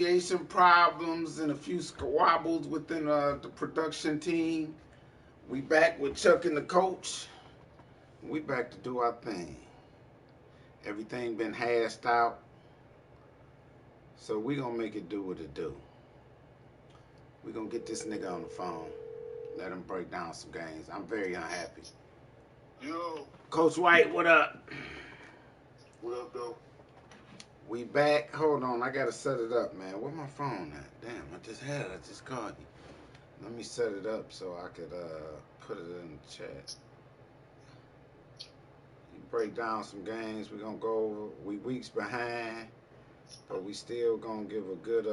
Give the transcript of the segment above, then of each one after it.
Communication problems and a few squabbles within the production team. We back with Chuck and the coach. We back to do our thing. Everything been hashed out, so we gonna make it do what it do. We gonna get this nigga on the phone. Let him break down some games. I'm very unhappy. Yo, Coach White, what up? what up, though? We back. Hold on, I gotta set it up, man. Where my phone at? Damn, I just had it. I just called you. Let me set it up so I could put it in the chat. You break down some games. We gonna go over. We weeks behind, but we still gonna give a good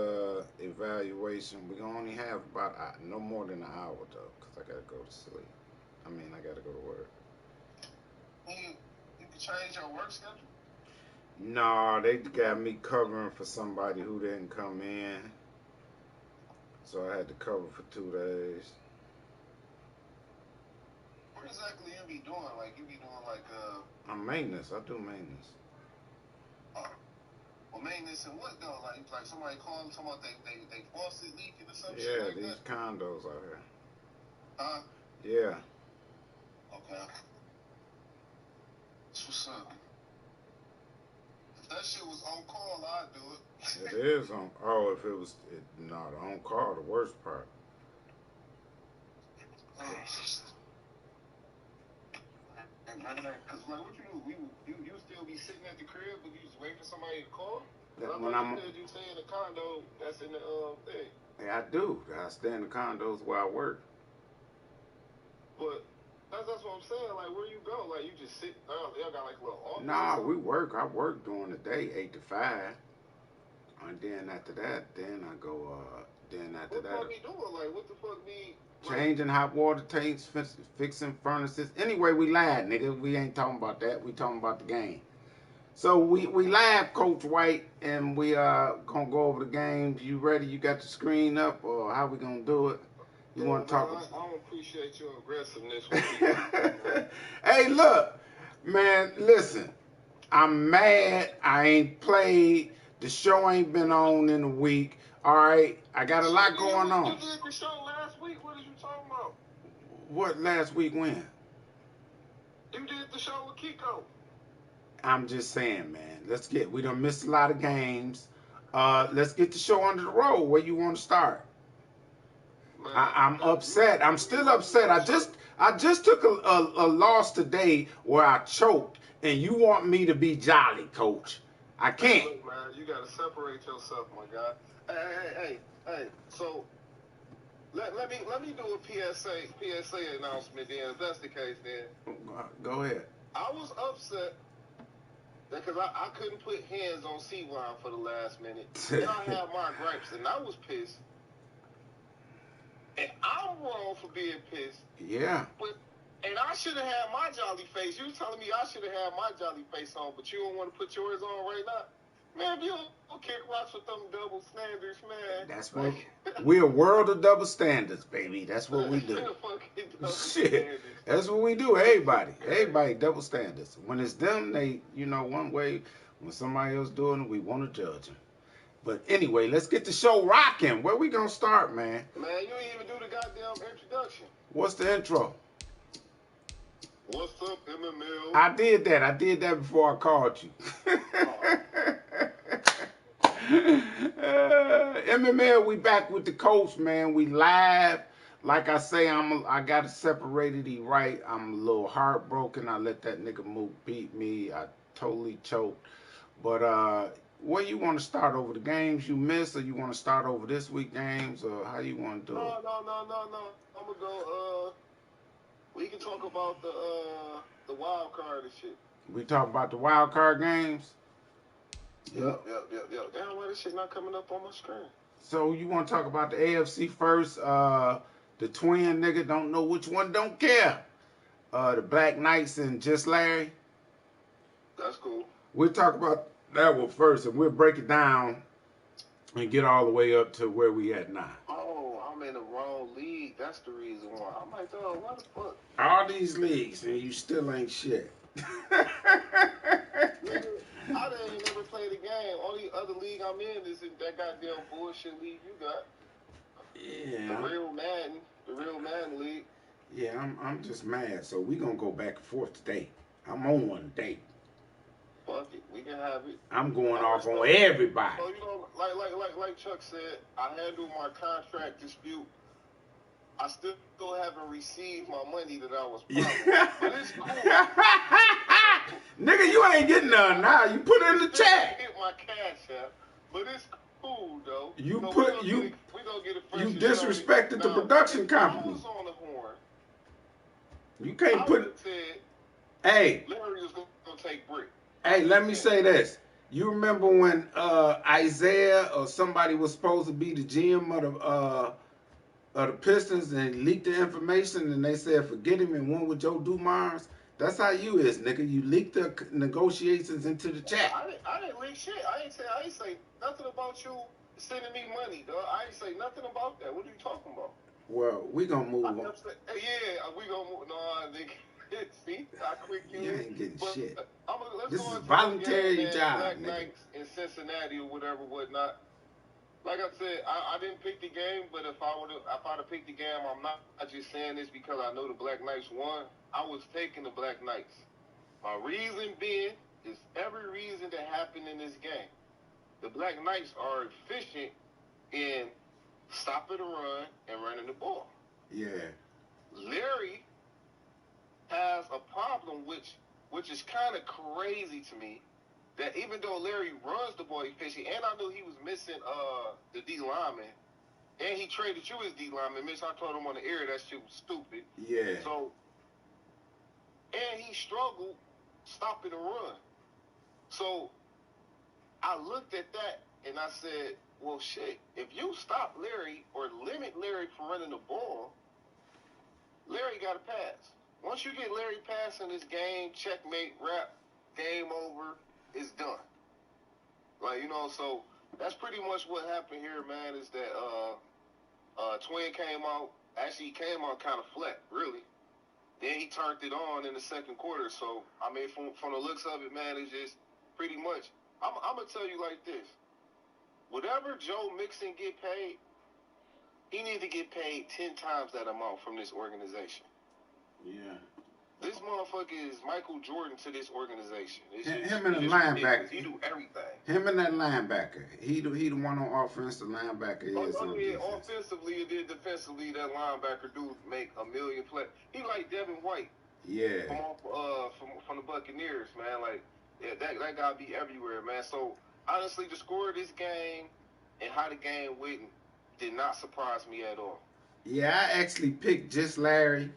evaluation. We gonna only have about no more than an hour though, cause I gotta go to sleep. I gotta go to work. You can change your work schedule? No, they got me covering for somebody who didn't come in. So I had to cover for 2 days. What exactly you be doing? Like, you be doing, like, I'm maintenance. I do maintenance. Well, maintenance and what, though? Like somebody calling, talking about they faucet leaking or some shit Yeah, like these that? condos out here. Huh? Yeah. Okay. That's what's up. If that shit was on call, I'd do it. It is on. Oh, if it was. No, the on call, the worst part. Cause like, what you do? You still be sitting at the crib, but you just waiting for somebody to call? When you said you stay in the condo, that's in the thing. Yeah, I do. I stay in the condos where I work. But that's what I'm saying. Like, where you go? Like, you just sit down. Y'all got like a little office. Nah, we work. I work during the day, 8 to 5. And then after that, then I go. Then after that. What the fuck be doing? Like, what the fuck be? Changing hot water tanks, fixing furnaces. Anyway, we lied, nigga. We ain't talking about that. We talking about the game. So we live, Coach White, and we gonna go over the games. You ready? You got the screen up, or how we gonna do it? You want to talk? I don't appreciate your aggressiveness with me. Hey, look, man. Listen, I'm mad. I ain't played. The show ain't been on in a week. All right, I got a lot going on. You did the show last week. What are you talking about? What last week when? You did the show with Kiko. I'm just saying, man. We done missed a lot of games. Let's get the show under the road. Where you want to start? Man, I'm upset. I'm still upset. I just took a loss today where I choked, and you want me to be jolly, Coach. I can't. Look, man, you got to separate yourself, my guy. Hey. So let me do a PSA announcement then. If that's the case, then go ahead. I was upset because I couldn't put hands on C-Line for the last minute, and I had my gripes, and I was pissed. And I'm wrong for being pissed. Yeah. And I should have had my jolly face. You telling me I should have had my jolly face on, but you don't want to put yours on right now? Man, if you don't kick rocks with them double standards, man. That's what we're a world of double standards, baby. That's what we do. Shit. That's what we do. Everybody double standards. When it's them, they, one way. When somebody else doing it, we want to judge them. But anyway, let's get the show rocking. Where we gonna start, man? Man, you didn't even do the goddamn introduction. What's the intro? What's up, MML? I did that before I called you. MML, we back with the coach, man. We live. Like I say, I got it separated. He right. I'm a little heartbroken. I let that nigga Mook beat me. I totally choked. But where you want to start, over the games you missed, or you want to start over this week games, or how you want to do it? No. I'm gonna go. We can talk about the wild card and shit. We talk about the wild card games. Yep. Damn, why this shit not coming up on my screen? So you want to talk about the AFC first? The twin nigga don't know which one don't care. The Black Knights and Just Larry. That's cool. We'll talk about that one first, and we'll break it down and get all the way up to where we at now. Oh, I'm in the wrong league. That's the reason why. I'm like, oh, what the fuck? All these leagues, and you still ain't shit. I Madden ain't never played a game. Only other league I'm in is in that goddamn bullshit league you got. Yeah. The real Madden league. Yeah, I'm just mad. So we gonna go back and forth today. I'm on one today. Fuck it, we can have it. I'm going off on everybody. So you know, like Chuck said, I handled my contract dispute. I still haven't received my money that I was promised, but it's cool. Nigga, you ain't getting none now. You put it in the chat. Get my cash out, but it's cool though. You so put we gonna get a fresh. You disrespected the production company. I was on the horn. You can't put. Said, hey, Larry was gonna take Brick. Hey, let me say this. You remember when Isaiah or somebody was supposed to be the GM of the Pistons and leaked the information and they said forget him and went with Joe Dumars? That's how you is, nigga. You leaked the negotiations into the chat. I didn't leak shit. I ain't say nothing about you sending me money, dog. I ain't say nothing about that. What are you talking about? Well, we gonna move on. Yeah, we gonna move. No, nigga. See, I quit you. You ain't getting shit. Let's this go is into voluntary game, job, Black nigga. Knights in Cincinnati or whatever, whatnot. Like I said, I didn't pick the game, but if I'd have picked the game, I'm not just saying this because I know the Black Knights won. I was taking the Black Knights. My reason being is every reason that happened in this game. The Black Knights are efficient in stopping the run and running the ball. Yeah. Larry has a problem, which is kind of crazy to me, that even though Larry runs the ball efficiently, and I knew he was missing the D lineman, and he traded you as D lineman. Mitch, I told him on the air that shit was stupid. Yeah. So, and he struggled stopping the run. So, I looked at that and I said, well, shit, if you stop Larry or limit Larry from running the ball, Larry got to pass. Once you get Larry passing this game, checkmate, wrap, game over, it's done. Like, you know, so that's pretty much what happened here, man, is that Twin came out, actually he came out kind of flat, really. Then he turned it on in the second quarter. So, I mean, from the looks of it, man, it's just pretty much, I'm going to tell you like this. Whatever Joe Mixon get paid, he need to get paid 10 times that amount from this organization. Yeah. This motherfucker is Michael Jordan to this organization. Him and the linebacker. He do everything. Him and that linebacker. He the one on offense. The linebacker is on defense. Offensively and then defensively, that linebacker dude make a million plays. He like Devin White. Yeah. From the Buccaneers, man. Like, yeah, that guy be everywhere, man. So honestly, the score of this game and how the game went did not surprise me at all. Yeah, I actually picked just Larry.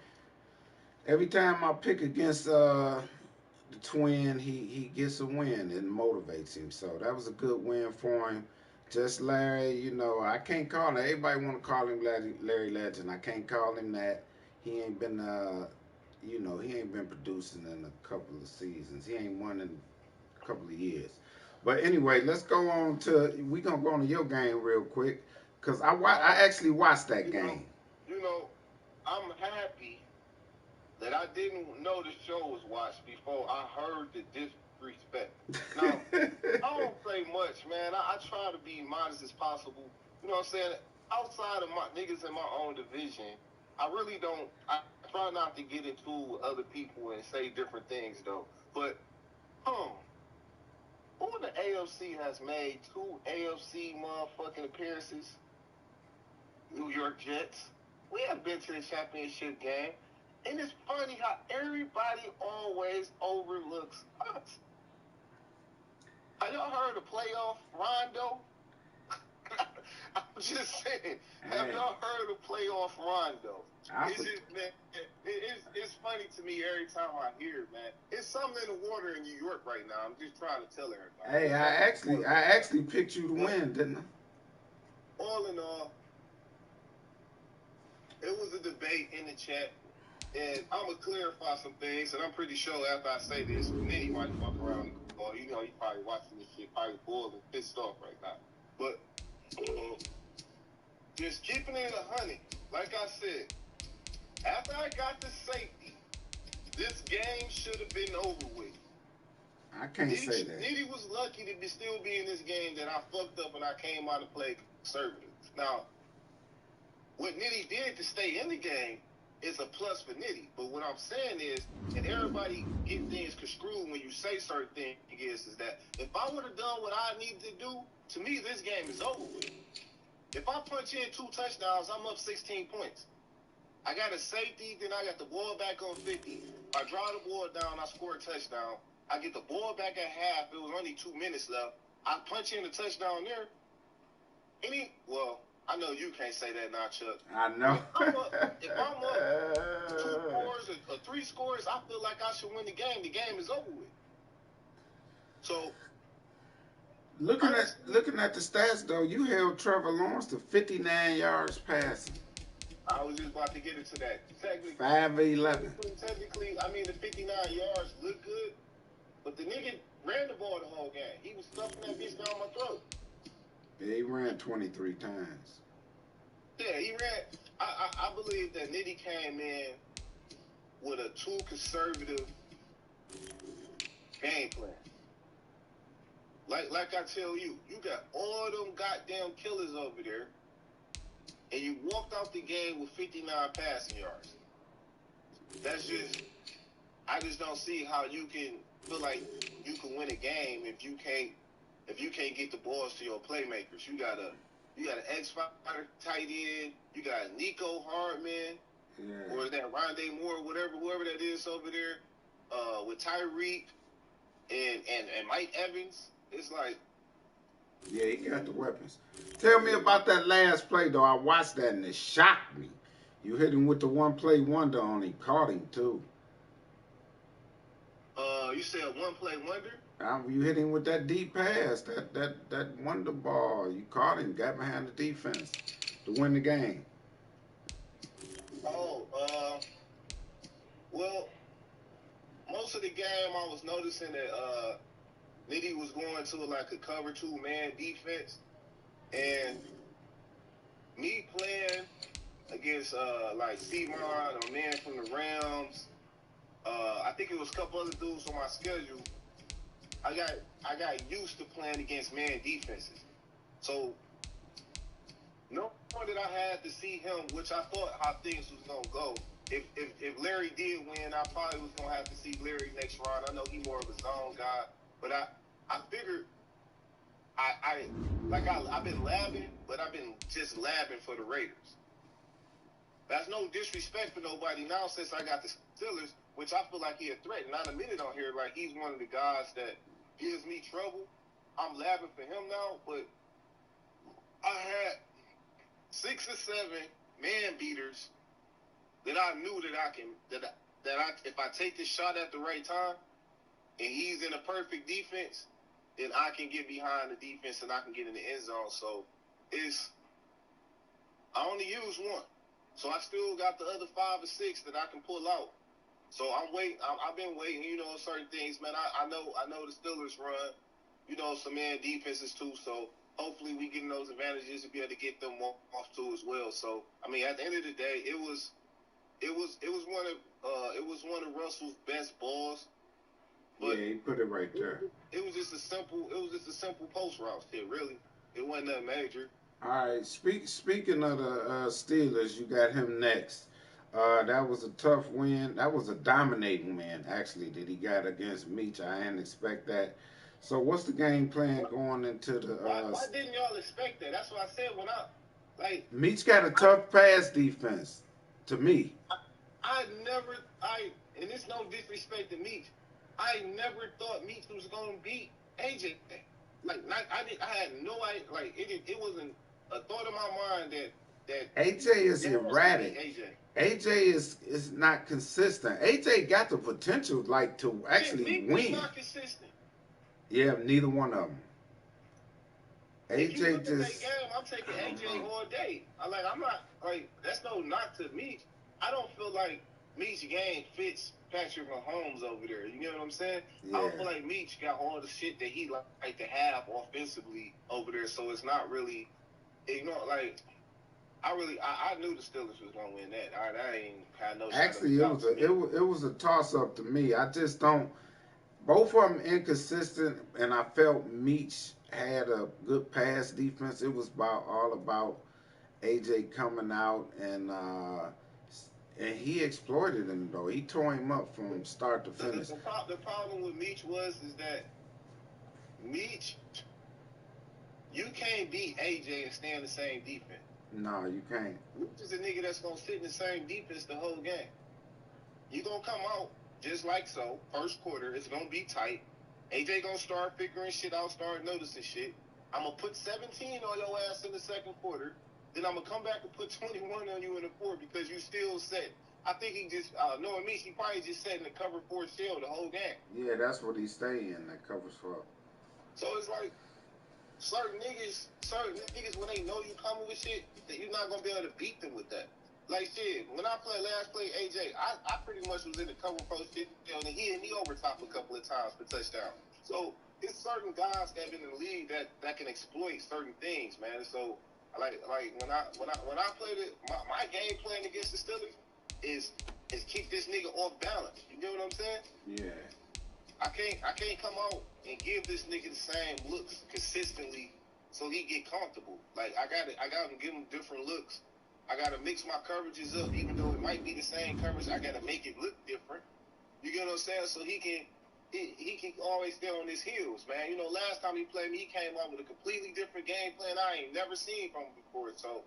Every time I pick against the Twin, he gets a win and motivates him. So that was a good win for him. Just Larry, you know, I can't call him. Everybody want to call him Larry Legend. I can't call him that. He ain't been, he ain't been producing in a couple of seasons. He ain't won in a couple of years. But anyway, let's go on to, we going to go on to your game real quick. Because I actually watched that game. I'm happy that I didn't know the show was watched before I heard the disrespect. Now, I don't say much, man. I try to be modest as possible. You know what I'm saying? Outside of my niggas in my own division, I really don't. I try not to get into other people and say different things, though. But, who in the AFC has made 2 AFC motherfucking appearances? New York Jets. We haven't been to the championship game. And it's funny how everybody always overlooks us. Have y'all heard of playoff Rondo? I'm just saying. Have y'all heard of playoff Rondo? It's funny to me every time I hear it, man. It's something in the water in New York right now. I'm just trying to tell everybody. Hey, I actually picked you to win, didn't I? All in all, it was a debate in the chat. And I'm going to clarify some things, and I'm pretty sure after I say this, many might fuck around and go, you probably watching this shit, probably boiled and pissed off right now. But just keeping it 100, like I said, after I got the safety, this game should have been over with. I can't say that. Nitty was lucky to still be in this game that I fucked up and I came out and played conservative. Now, what Nitty did to stay in the game is a plus for Nitty. But what I'm saying is, and everybody get things construed when you say certain things, is that if I would have done what I needed to do, to me, this game is over with. If I punch in 2 touchdowns, I'm up 16 points. I got a safety, then I got the ball back on 50. I draw the ball down, I score a touchdown. I get the ball back at half. It was only 2 minutes left. I punch in a touchdown there. I know you can't say that now, Chuck. I know. If I'm up 2 scores or 3 scores, I feel like I should win the game. The game is over with. So, looking at the stats though, you held Trevor Lawrence to 59 yards passing. I was just about to get into that. Technically, 5-11. Technically, I mean the 59 yards look good, but the nigga ran the ball the whole game. He was stuffing that bitch down my throat. Yeah, he ran 23 times. Yeah, he ran. I believe that Nitty came in with a too conservative game plan. Like I tell you, you got all them goddamn killers over there, and you walked out the game with 59 passing yards. That's just, I just don't see how you can feel like you can win a game if you can't get the balls to your playmakers. You got an X-Fighter tight end. You got Nico Hardman, or is that Rondé Moore, whoever that is over there, with Tyreek and Mike Evans. It's like, yeah, he got the weapons. Tell me about that last play though. I watched that and it shocked me. You hit him with the one-play wonder on him, caught him too. You said one-play wonder? You hit him with that deep pass, that wonder ball. You caught him, got behind the defense to win the game. Well, most of the game I was noticing that Nitty was going to like a cover 2-man defense, and me playing against like Simon, a man from the Rams. I think it was a couple other dudes on my schedule. I got used to playing against man defenses. So no more that I had to see him, which I thought how things was gonna go. If Larry did win, I probably was gonna have to see Larry next round. I know he's more of a zone guy, but I figured I've been labbing, but I've been just labbing for the Raiders. That's no disrespect for nobody now since I got the Steelers, which I feel like he a threat. Not a minute on here, like he's one of the guys that gives me trouble. I'm labbing for him now, but I had 6 or 7 man beaters that I knew that if I take this shot at the right time and he's in a perfect defense, then I can get behind the defense and I can get in the end zone. So I only use one. So I still got the other 5 or 6 that I can pull out. So I'm waiting. I've been waiting, certain things, man. I know the Steelers run, some man defenses too. So hopefully we get those advantages to be able to get them off too as well. So I mean, at the end of the day, it was one of Russell's best balls. But yeah, he put it right there. It was just a simple post route shit, really. It wasn't nothing major. All right. Speaking of the Steelers, you got him next. That was a tough win. That was a dominating win, actually, that he got against Meach. I didn't expect that. So what's the game plan going into the... Why didn't y'all expect that? That's what I said when Meach got a tough pass defense, to me. And it's no disrespect to Meach, I never thought Meach was going to beat AJ. I had no idea. It wasn't a thought in my mind that AJ is erratic. AJ is not consistent. AJ got the potential to actually win. He's not consistent. Yeah, neither one of them. If you look at that game, I'm taking AJ all day. I'm not that's no knock to Meach. I don't feel like Meach's game fits Patrick Mahomes over there. You know what I'm saying? Yeah. I don't feel like Meach got all the shit that he like to have offensively over there. So it's not really, I knew the Steelers was gonna win that. I ain't had no. Actually, it was a toss up to me. I just don't. Both of them inconsistent, and I felt Meach had a good pass defense. It was all about AJ coming out and he exploited him though. He tore him up from start to finish. The problem with Meach is that Meach, you can't beat AJ and stay in the same defense. No, you can't. Meach is a nigga that's gonna sit in the same defense the whole game. You gonna come out just like so. First quarter, it's gonna be tight. AJ gonna start figuring shit out, start noticing shit. I'm gonna put 17 on your ass in the second quarter. Then I'm gonna come back and put 21 on you in the fourth because you still set. I think he just, knowing me, he probably just sat in the cover 4 shell the whole game. Yeah, that's what he stay in, that covers for. So it's like certain niggas when they know you coming with shit, that you're not gonna be able to beat them with that. Like shit, when I last played AJ, I pretty much was in the cover 4 shit, and he hit me over top a couple of times for touchdown. So it's certain guys that in the league that can exploit certain things, man. So like when I played it, my game plan against the Steelers is keep this nigga off balance. You get what I'm saying? Yeah. I can't come out and give this nigga the same looks consistently so he get comfortable. Like I gotta give him different looks. I gotta mix my coverages up, even though it might be the same coverage. I gotta make it look different. You get what I'm saying? So he can always stay on his heels, man. You know, last time he played me, he came out with a completely different game plan I ain't never seen from him before. So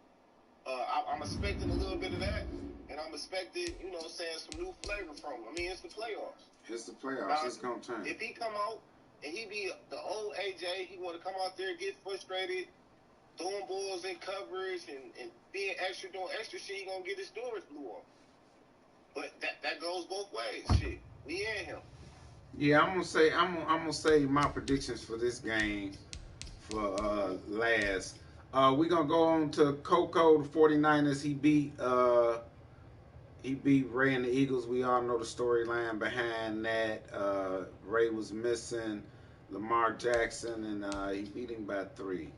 I'm expecting a little bit of that, and I'm expecting, you know what I'm saying, some new flavor from him. I mean, it's the playoffs. It's the playoffs. It's gonna turn. If he come out and he be the old AJ, he want to come out there and get frustrated, throwing balls in coverage and being extra, doing extra shit, he gonna get his doors blew off. But that goes both ways. Shit, we and him. Yeah, I'm gonna say my predictions for this game for last. We're gonna go on to Coco, the 49ers. He beat Ray and the Eagles. We all know the storyline behind that. Ray was missing Lamar Jackson, and he beat him by 3.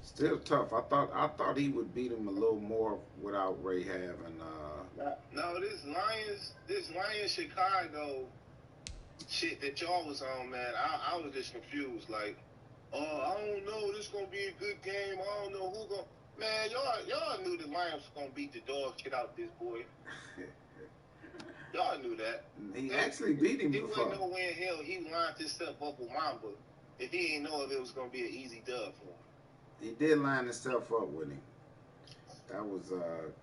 Still tough. I thought he would beat him a little more without Ray having. No, this Lions Chicago shit that y'all was on, man. I was just confused. Like, I don't know. This gonna be a good game. I don't know who gonna. Man, y'all knew the Lions was gonna beat the dog shit out this boy. Y'all knew that. He actually beat him before. He wasn't no way in hell he lined himself up with Mamba if he didn't know if it was gonna be an easy dub for him. He did line himself up with him. That was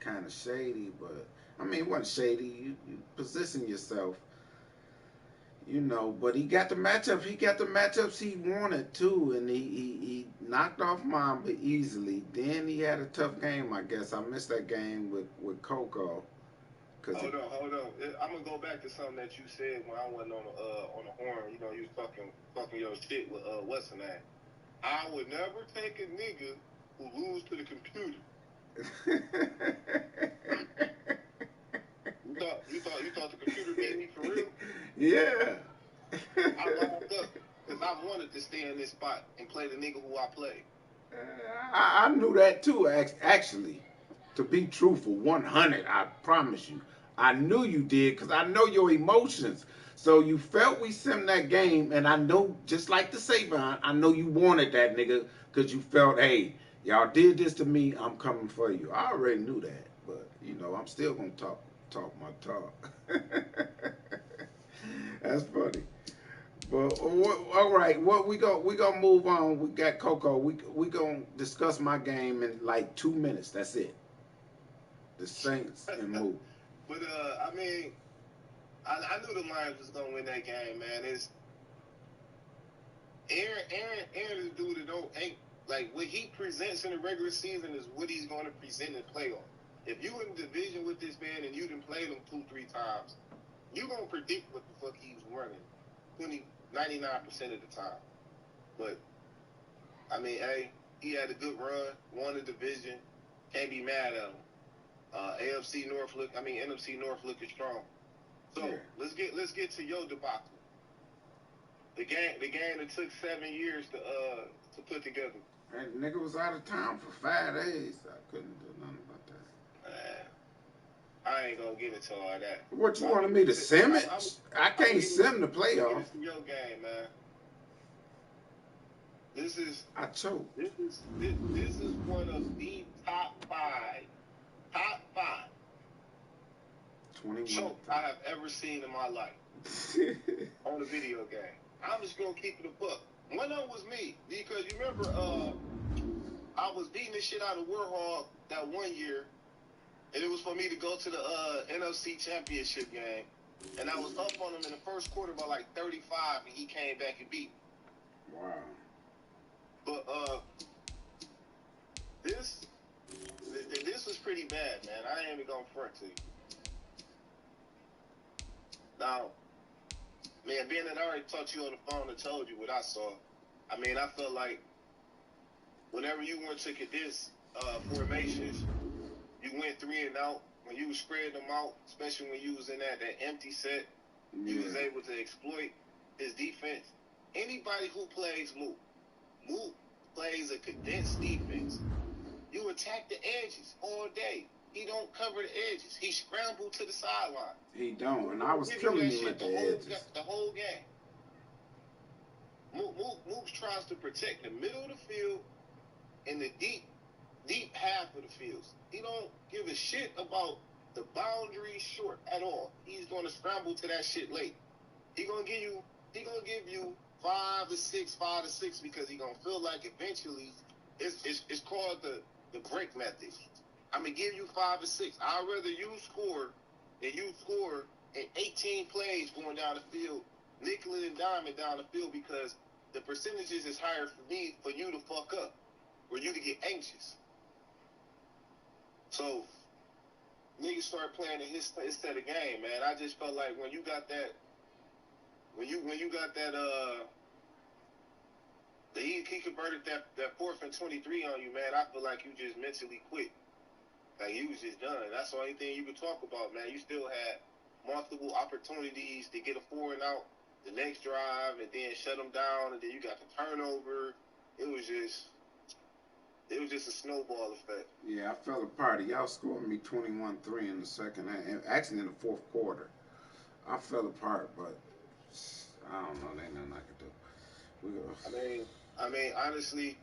kind of shady, but I mean, it wasn't shady. You position yourself, you know. But he got the matchup. He got the matchups he wanted too, and he knocked off Mamba easily. Then he had a tough game, I guess. I missed that game with Coco. Hold on. I'm gonna go back to something that you said when I wasn't on the horn. You know, you was talking your shit with what's the name? I would never take a nigga who lose to the computer. You thought the computer beat me for real? Yeah. I locked up because I wanted to stay in this spot and play the nigga who I played. I knew that too, actually. To be truthful, 100, I promise you. I knew you did because I know your emotions. So you felt we sent that game, and I know, just like the Savon, I know you wanted that nigga because you felt, hey, y'all did this to me, I'm coming for you. I already knew that, but you know, I'm still gonna talk my talk. That's funny. But all right, what we gonna move on. We got Coco. We gonna discuss my game in like 2 minutes. That's it. The Saints and move. But I mean, I knew the Lions was gonna win that game, man. It's Aaron is a dude that ain't like what he presents in the regular season is what he's gonna present in the playoff. If you in the division with this man and you done played him 2-3 times, you gonna predict what the fuck he's running 99% of the time. But I mean, hey, he had a good run, won the division, can't be mad at him. NFC North looking strong. So Yeah. let's get to your debacle. The game that took 7 years to put together. That nigga was out of town for 5 days. I couldn't do nothing about that. I ain't gonna get into all that. What you wanted me to sim it? I can't sim the playoff. This is your game, man. This is I choked. this is one of the top five 21. choke I have ever seen in my life on a video game. I'm just gonna keep it a buck. One of them was me because you remember I was beating the shit out of Warhol that one year, and it was for me to go to the NFC Championship game, and I was up on him in the first quarter by like 35, and he came back and beat me. Wow. But this was pretty bad, man. I ain't even gonna front to you. Now, man, being that I already talked to you on the phone and told you what I saw, I mean, I felt like whenever you went to condensed formations, you went 3 and out. When you was spreading them out, especially when you was in that empty set, you was able to exploit his defense. Anybody who plays Mook plays a condensed defense. You attack the edges all day. He don't cover the edges. He scrambled to the sideline. He don't, and I was killing him at the edges. The whole game. Mook tries to protect the middle of the field and the deep half of the fields. He don't give a shit about the boundary short at all. He's going to scramble to that shit late. He gonna give you 5 to 6 because he gonna feel like eventually it's called the break method. I'm gonna give you 5 or 6. I'd rather you score than you score in 18 plays going down the field, nickel and diamond down the field, because the percentages is higher for you to fuck up, or you to get anxious. So niggas start playing in his set of game, man. I just felt like when you got that, he converted that 4th and 23 on you, man. I feel like you just mentally quit. Like, you was just done. That's the only thing you could talk about, man. You still had multiple opportunities to get a 4 and out the next drive, and then shut them down, and then you got the turnover. It was just a snowball effect. Yeah, I fell apart. Y'all scored me 21-3 in the second half. Actually, in the fourth quarter. I fell apart, but I don't know. There ain't nothing I could do. I mean, honestly,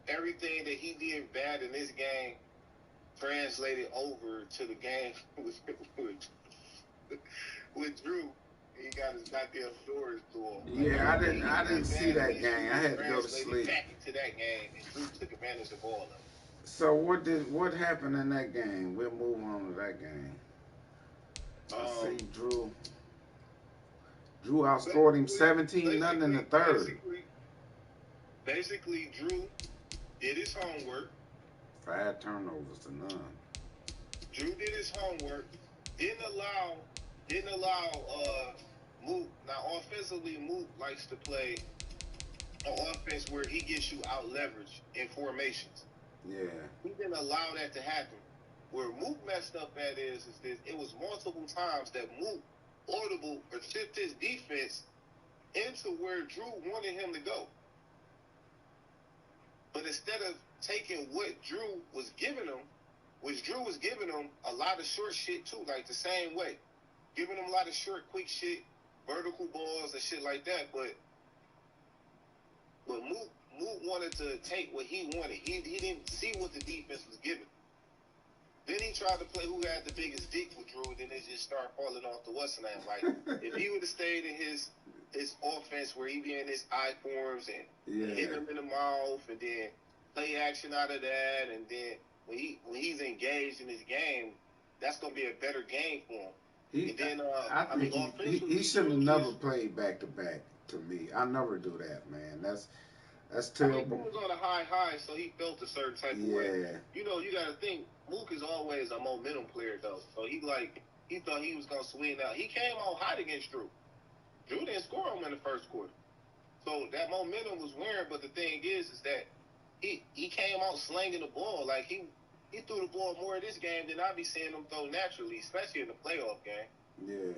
everything that he did bad in this game translated over to the game with Drew. He got his goddamn doors door. Yeah, I didn't see that game. I had to go to sleep. Back into that game, and Drew took advantage of all of it. So what happened in that game? We'll move on to that game. I see Drew outscored him 17-0 in the third. Basically, Drew did his homework. 5 turnovers to none. Drew did his homework. Didn't allow Mook. Now, offensively, Mook likes to play an offense where he gets you out leveraged in formations. Yeah. He didn't allow that to happen. Where Mook messed up at is this: it was multiple times that Mook audible or shift his defense into where Drew wanted him to go. But instead of taking what Drew was giving him, a lot of short shit too, like the same way. Giving him a lot of short, quick shit, vertical balls and shit like that. But Mook wanted to take what he wanted. He didn't see what the defense was giving. Then he tried to play who had the biggest dick with Drew, and then it just started falling off the what's name. Like, if he would have stayed in his offense where he be in his eye forms and hit him in the mouth, and then play action out of that, and then when he's engaged in his game, that's gonna be a better game for him. I think he should have never played back to back. To me, I never do that, man. That's terrible. I mean, he was on a high, so he felt a certain type of way. You know, you got to think, Mook is always a momentum player, though. So he thought he was going to swing out. He came out hot against Drew. Drew didn't score him in the first quarter. So that momentum was wearing, but the thing is that he came out slinging the ball. Like, he threw the ball more in this game than I be seeing him throw naturally, especially in the playoff game. Yeah.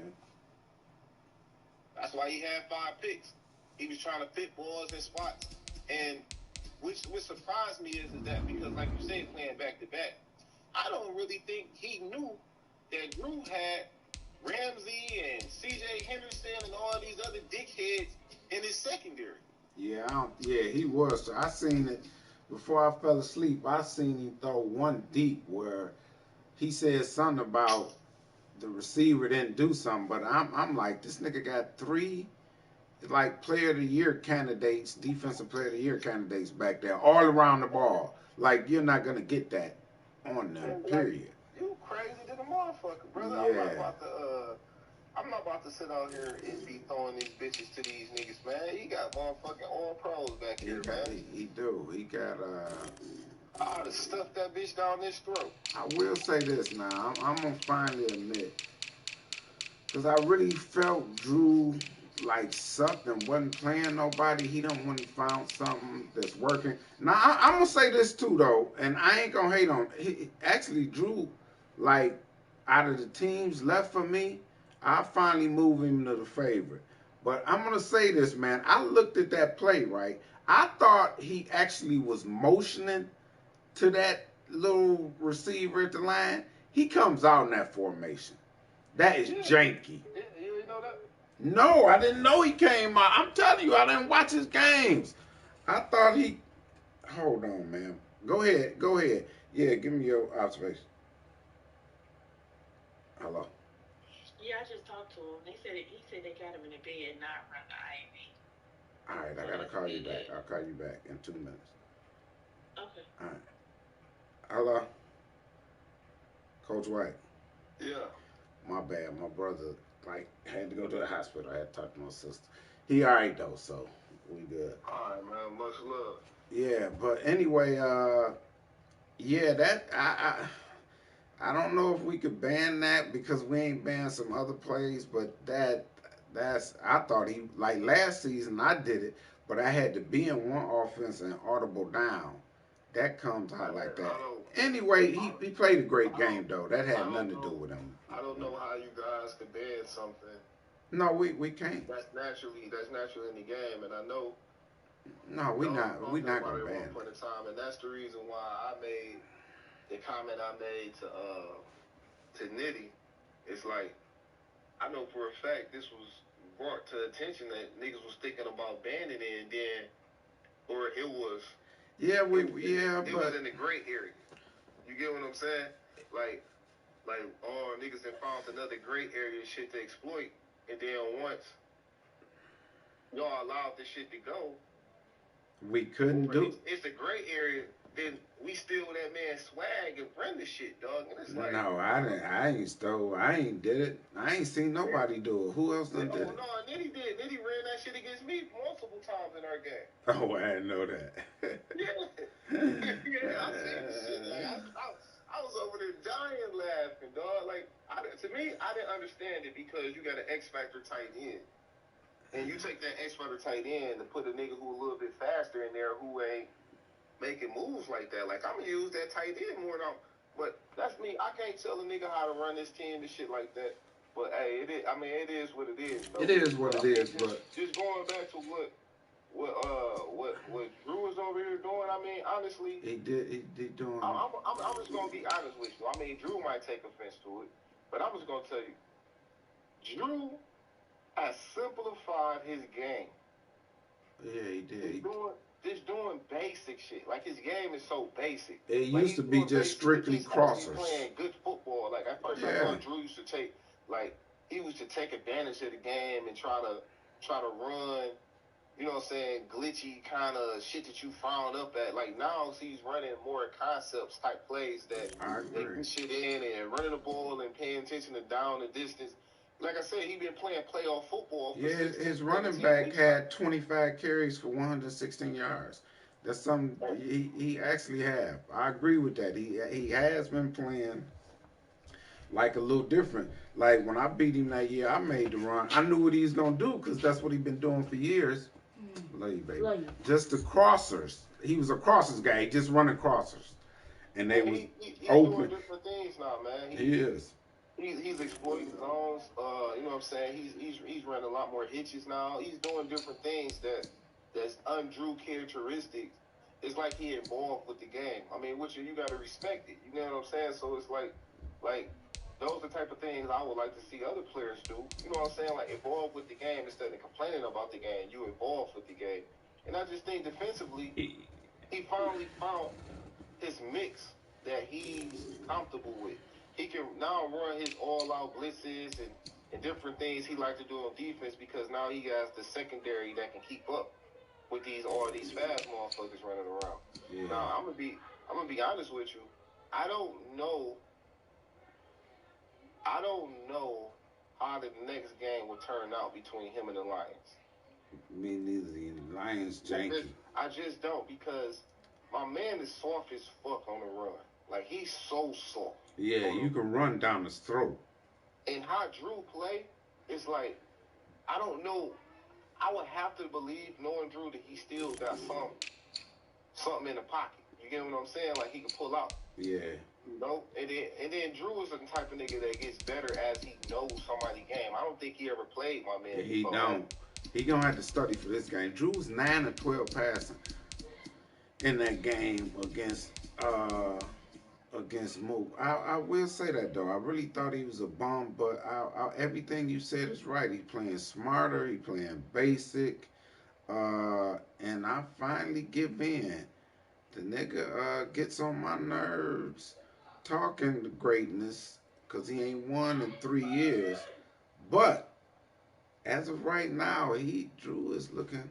That's why he had 5 picks. He was trying to fit balls in spots. And which surprised me is that because, like you said, playing back-to-back, I don't really think he knew that Drew had Ramsey and C.J. Henderson and all these other dickheads in his secondary. Yeah, he was. I seen it before I fell asleep. I seen him throw one deep where he said something about the receiver didn't do something, but I'm like, this nigga got three like player of the year candidates, defensive player of the year candidates back there, all around the ball. Like you're not gonna get that on them. Period. You crazy to the motherfucker, brother. Yeah. I'm not about to sit out here and be throwing these bitches to these niggas, man. He got motherfucking all pros back here, man. He do. He got I ought to stuff that bitch down his throat. I will say this now. I'm gonna finally admit, because I really felt Drew like sucked and wasn't playing nobody. He don't when he found something that's working. Now I'm gonna say this too though, and I ain't gonna hate on. Actually, Drew, like out of the teams left for me, I finally move him to the favorite. But I'm gonna say this, man. I looked at that play right. I thought he actually was motioning to that little receiver at the line. He comes out in that formation. That is janky. You didn't know that? No, I didn't know he came out. I'm telling you, I didn't watch his games. I thought he. Hold on, man. Go ahead. Yeah, give me your observation. Hello. Yeah, I just talked to him. He said they got him in the bed, not run the IV. All right, I gotta call you back. I'll call you back in 2 minutes. Okay. All right. Hello, Coach White. Yeah. My bad. My brother had to go to the hospital. I had to talk to my sister. He all right though, so we good. All right, man. Much love. Yeah, but anyway, yeah, that I don't know if we could ban that because we ain't banned some other plays, but that's I thought he like last season I did it, but I had to be in one offense and audible down. That comes out like that. Anyway, he played a great game though. That had nothing to do with him. I don't know how you guys could ban something. No, we can't. That's naturally in the game, and I know. No, we not gonna ban it. Point in time, and that's the reason why I made the comment I made to Nitty. It's like I know for a fact this was brought to attention that niggas was thinking about banning it, and then or it was. Yeah, it was in the gray area. You get what I'm saying? Like, oh, niggas done found another gray area shit to exploit, and then once y'all allowed this shit to go, we couldn't do. It's a gray area. Then we steal that man's swag and run the shit, dog. And it's like, no, I didn't. I ain't stole. I ain't did it. I ain't seen nobody do it. Who else done did it? No, Nitty did. Nitty ran that shit against me multiple times in our game. Oh, I didn't know that. Yeah, I seen the shit. Like, I was over there dying laughing, dog. Like, to me, I didn't understand it because you got an X Factor tight end. And you take that X Factor tight end and put a nigga who a little bit faster in there who ain't making moves like that. Like, I'm going to use that tight end more now. But that's me. I can't tell a nigga how to run this team and shit like that. But, hey, it is what it is. Though. It is what it is, but... Just going back to what Drew was over here doing, I mean, honestly... He did doing... I'm just going to be honest with you. I mean, Drew might take offense to it, but I'm just going to tell you. Drew has simplified his game. Yeah, he did. Just doing basic shit. Like, his game is so basic. It used to be just strictly crossers. Playing good football. Like, at first I thought Drew used to take, like, he used to take advantage of the game and try to run, you know what I'm saying, glitchy kind of shit that you frown up at. Like, now he's running more concepts type plays that they put shit in and running the ball and paying attention to down and distance. Like I said, he been playing playoff football. Yeah, his running back had 25 carries for 116 yards. That's something he actually have. I agree with that. He has been playing like a little different. Like when I beat him that year, I made the run. I knew what he was gonna do because that's what he been doing for years. Love you, baby. Love you. Just the crossers. He was a crossers guy. He just running crossers, and they was open. Doing different things now, man. He is. He's exploiting zones. You know what I'm saying? He's running a lot more hitches now. He's doing different things that's undrew characteristics. it's like he involved with the game. I mean, which you gotta respect it. You know what I'm saying? So it's like those are the type of things I would like to see other players do. You know what I'm saying? Like involved with the game instead of complaining about the game. You involved with the game. And I just think defensively, he finally found his mix that he's comfortable with. He can now run his all-out blitzes and different things he like to do on defense because now he has the secondary that can keep up with all these fast motherfuckers running around. Yeah. Now I'm gonna be honest with you. I don't know how the next game will turn out between him and the Lions. Me neither. The Lions janky. I just don't because my man is soft as fuck on the run. Like he's so soft. Yeah, you can run down his throat. And how Drew play, it's like I don't know. I would have to believe, knowing Drew, that he still got something in the pocket. You get what I'm saying? Like he can pull out. Yeah. You know, and then Drew is the type of nigga that gets better as he knows somebody's game. I don't think he ever played my man. Yeah, he don't. He gonna have to study for this game. Drew was 9 of 12 passing in that game against Mook. I will say that though. I really thought he was a bum, but everything you said is right. He's playing smarter. He playing basic, and I finally give in. The nigga gets on my nerves talking the greatness because he ain't won in 3 years. But as of right now, Drew is looking.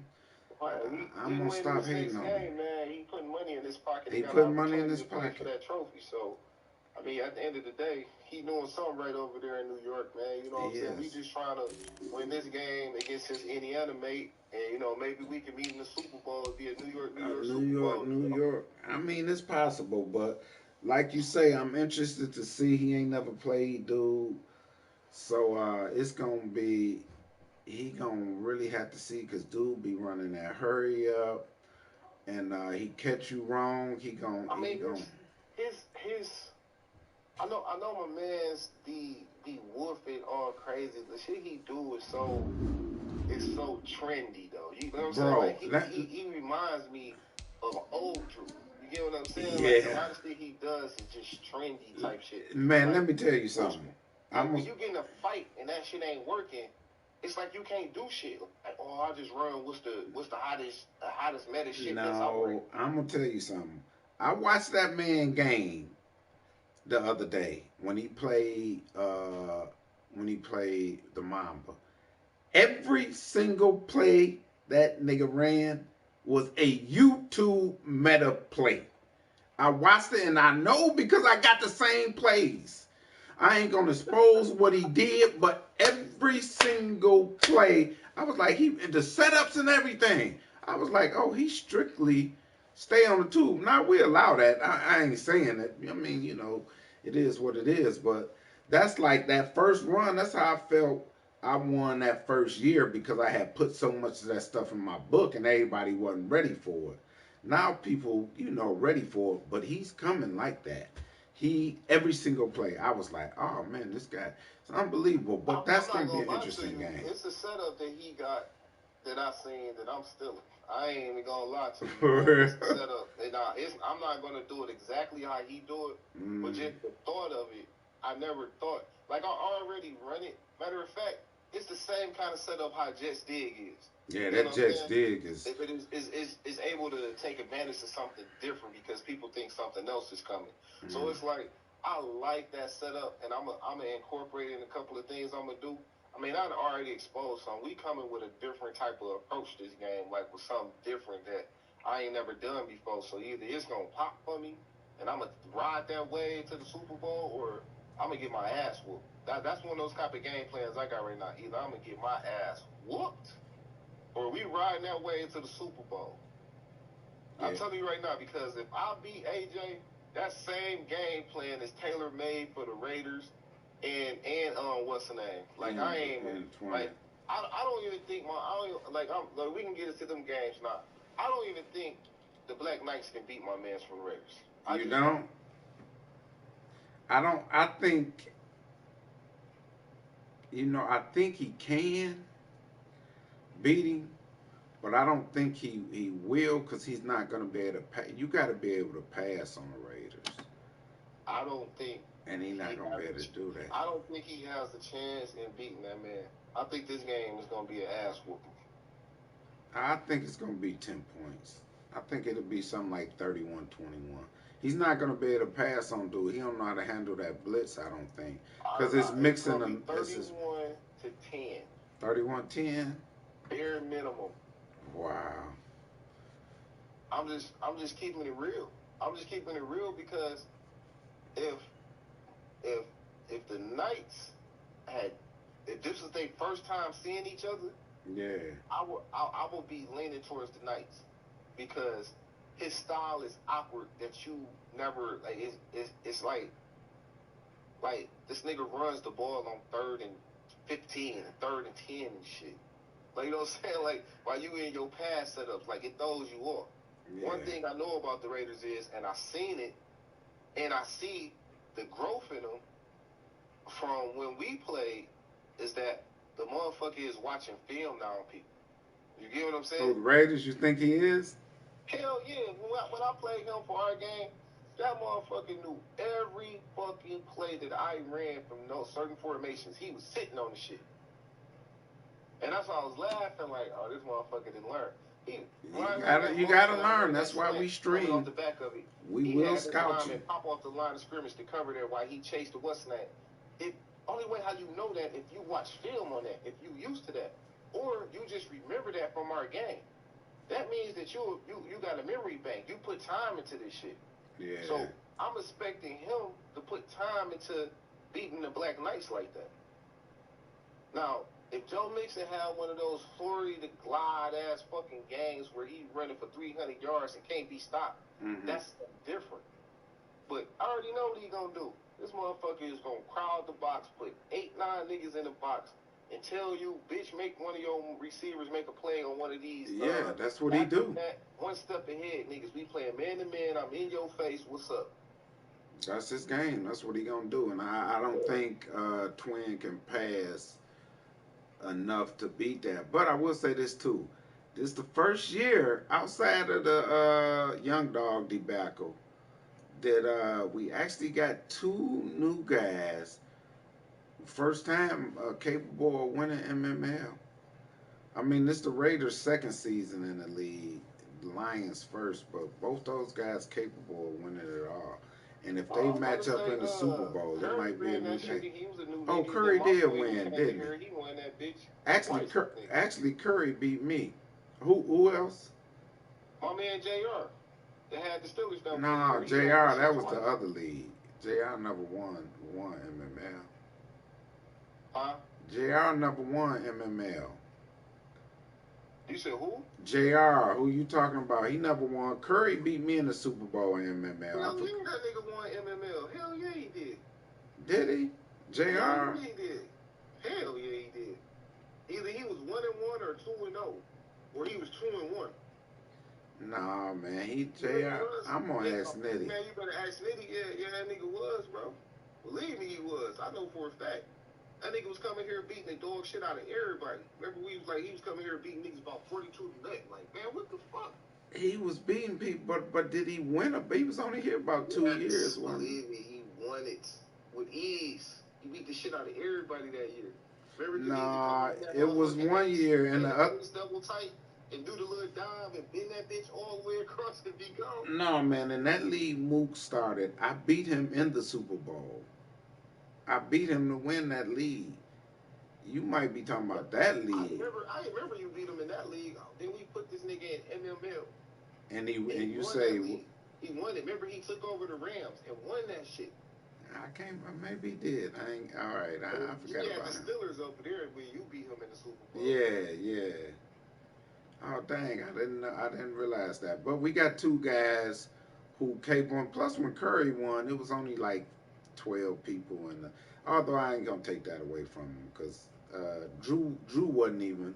I'm gonna stop hating on him. Man, he putting money in his pocket. He putting money in his pocket for that trophy. So, I mean, at the end of the day, he doing something right over there in New York, man. You know what I'm saying? We just trying to win this game against his Indiana mate, and you know maybe we can meet in the Super Bowl. It'd be a New York Super Bowl. New York. I mean, it's possible, but like you say, I'm interested to see. He ain't never played, dude. So it's gonna be. He gonna really have to see because dude be running that hurry up, and he catch you wrong. His. I know my man's be woofing all crazy. The shit he do is so trendy though. You know what I'm saying? Like he reminds me of an old Drew. You get what I'm saying? Yeah. Like a lot of shit he does is just trendy type shit. Man, like, let me tell you something. When you get in a fight and that shit ain't working. It's like you can't do shit. Like, oh, I just run. What's the hottest meta shit that's out there? I'm gonna tell you something. I watched that man game the other day when he played the Mamba. Every single play that nigga ran was a YouTube meta play. I watched it and I know because I got the same plays. I ain't gonna expose what he did, but every single play, I was like, the setups and everything. I was like, oh, he strictly stay on the tube. Now we allow that. I ain't saying that. I mean, you know, it is what it is. But that's like that first run. That's how I felt. I won that first year because I had put so much of that stuff in my book and everybody wasn't ready for it. Now people, ready for it, but he's coming like that. Every single play, I was like, oh man, this guy, it's unbelievable. But that's going to be an interesting game. It's a setup that he got that I seen that I'm stealing. I ain't even going to lie to you. It's a setup. I'm not going to do it exactly how he do it, but just the thought of it, I never thought. Like, I already run it. Matter of fact, it's the same kind of setup how Jets Dig is. Yeah, that Jets Dig is able to take advantage of something different because people think something else is coming. Mm-hmm. So it's like I like that setup, and I'm gonna incorporate in a couple of things I'm gonna do. I mean, I already exposed some. We coming with a different type of approach this game, like with something different that I ain't never done before. So either it's gonna pop for me, and I'm gonna ride that way to the Super Bowl, or I'm gonna get my ass whooped. That's one of those type of game plans I got right now. Either I'm gonna get my ass whooped, or we riding that way into the Super Bowl. Yeah. I'm telling you right now, because if I beat AJ, that same game plan is tailor made for the Raiders and what's the name? Like I ain't like I don't even think we can get into them games now. I don't even think the Black Knights can beat my mans from the Raiders. You don't? I think I think he can beat him. But I don't think he will because he's not going to be able to pay. You got to be able to pass on the Raiders. I don't think And he's not he going to be has. able to do that. I don't think he has a chance in beating that man. I think this game is gonna be an ass whooping. I think it's going to be 10 points. I think it'll be something like 31-21. He's not going to be able to pass on dude. He don't know how to handle that blitz, I don't think. Because it's It's mixing gonna be them. This is 31-10, 31-10. bare minimum. Wow. I'm just keeping it real. I'm just keeping it real because if if if the Knights had if this was their first time seeing each other, Yeah. I will be leaning towards the Knights because his style is awkward that you never like. It's like this nigga runs the ball on 3rd and 15 and 3rd and 10 and shit. Like, you know what I'm saying? Like, while you in your pass setups, like, it throws you off. Yeah. One thing I know about the Raiders is, and I seen it, and I see the growth in them from when we played, is that the motherfucker is watching film now on people. You get what I'm saying? Oh, the Raiders, you think he is? Hell yeah. When I played him for our game, that motherfucker knew every fucking play that I ran from those certain formations. He was sitting on the shit. And that's why I was laughing like, oh, this motherfucker didn't learn. You gotta learn. That's why we stream. Off the back of it, We he will had scout his you. lineman pop off the line of scrimmage to cover there while he chased the what's name. It only way how you know that if you watch film on that, if you used to that, or you just remember that from our game. That means that you got a memory bank. You put time into this shit. Yeah. So I'm expecting him to put time into beating the Black Knights like that. Now, if Joe Mixon had one of those Florida glide ass fucking games where he's running for 300 yards and can't be stopped, that's different. But I already know what he's gonna do. This motherfucker is gonna crowd the box, put 8-9 niggas in the box, and tell you, bitch, make one of your receivers make a play on one of these. Yeah, that's what he do. One step ahead, niggas. We playing man to man. I'm in your face. What's up? That's his game. That's what he gonna do. And I don't think Twin can pass enough to beat that. But I will say this too. This is the first year outside of the young dog debacle that we actually got 2 new guys. First time capable of winning MML. I mean, this is the Raiders' second season in the league. The Lions first, but both those guys capable of winning it all. And if they match up in the Super Bowl, it might be a new day. Oh, Curry did win, didn't he? He won that bitch. Actually, Curry beat me. Who else? My man JR. They had the Steelers done. Nah, JR, that was the other league. JR never won MML. Huh? JR never won MML. You said who? JR, who you talking about? He never won. Curry beat me in the Super Bowl in MML. Hell yeah, that nigga won MML. Hell yeah, he did. Did he? JR? Hell yeah, he did. Hell yeah, he did. Either he was 1-1 or 2-0, or he was 2-1. Nah, man, he JR. I'm gonna ask Nitty. Man, you better ask Nitty. Yeah, that nigga was, bro. Believe me, he was. I know for a fact. That nigga was coming here beating the dog shit out of everybody. Remember, he was coming here beating niggas about 42 to nothing. Like, man, what the fuck? He was beating people, but did he win? He was only here about 2 years. Believe me, he won it with ease. He beat the shit out of everybody that year. Remember, nah, it was 1 year and the other. Double tight and do the little dive and bend that bitch all the way across and be gone. No, man, in that league Mook started, I beat him in the Super Bowl. I beat him to win that league. You might be talking about that league. I remember you beat him in that league. Then we put this nigga in MML. And you say he won it. Remember he took over the Rams and won that shit. I can't. Maybe he did. I ain't. All right. I forgot about the him. Steelers over there when you beat him in the Super Bowl. Yeah. Oh dang! I didn't realize that. But we got 2 guys who capable. Plus, when Curry won, it was only like 12 people in the. Although I ain't gonna take that away from him because Drew wasn't even.